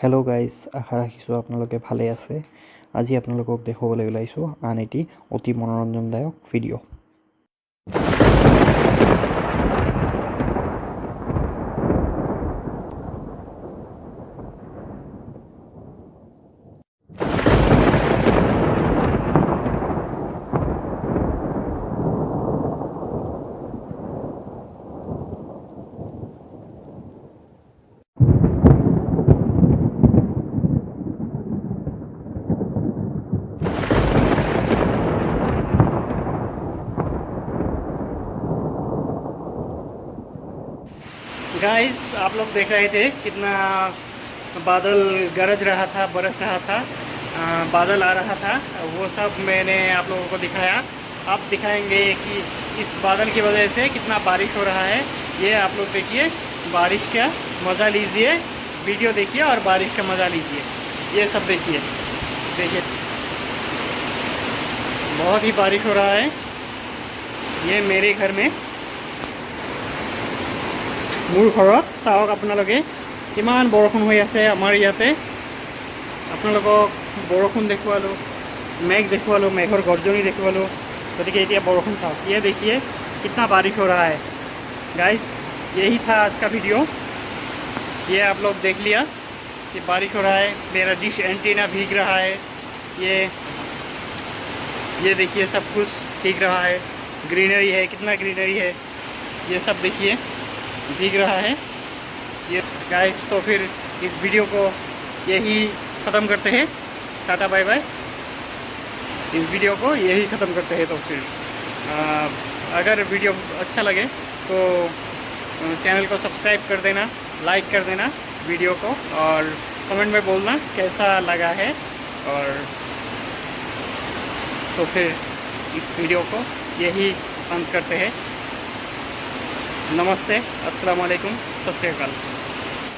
Hello' guys, আশা ৰাখিছোঁ আপোনালোকে ভালে আছে। আজি আপোনালোকক দেখুৱাবলৈ ওলাইছোঁ আন এটি অতি মনোৰঞ্জনদায়ক ভিডিঅ'। गाइस, आप लोग देख रहे थे कितना बादल गरज रहा था, बरस रहा था, बादल आ रहा था। वो सब मैंने आप लोगों को दिखाया। अब दिखाएंगे कि इस बादल की वजह से कितना बारिश हो रहा है। ये आप लोग देखिए, बारिश का मज़ा लीजिए, वीडियो देखिए और बारिश का मज़ा लीजिए। ये सब देखिए, देखिए बहुत ही बारिश हो रहा है। ये मेरे घर में মোৰ ঘৰত চাওক আপোনালোকে কিমান বৰষুণ হৈ আছে। আমাৰ ইয়াতে আপোনালোকক বৰষুণ দেখুৱালোঁ, মেঘ দেখুৱালোঁ, মেঘৰ গৰ্জনি দেখুৱালোঁ। গতিকে এতিয়া বৰষুণ চাওক। ये देखिए कितना बारिश हो रहा है। गाइस, यही था आज का वीडियो। ये आप लोग देख लिया कि बारिश हो रहा है, मेरा डिश एंटीना भीग रहा है। ये देखिए सब कुछ भीग रहा है, ग्रीनरी है, कितना ग्रीनरी है। ये सब देखिए भीग रहा है। ये गाइस, तो फिर इस वीडियो को यही ख़त्म करते हैं। Tata bye bye. इस वीडियो को यही ख़त्म करते हैं। तो फिर अगर वीडियो अच्छा लगे तो चैनल को सब्सक्राइब कर देना, लाइक कर देना वीडियो को, और कमेंट में बोलना कैसा लगा है। और तो फिर इस वीडियो को यही अंत करते हैं। नमस्ते, अस्सलाम वालेकुम, सत श्री अकाल।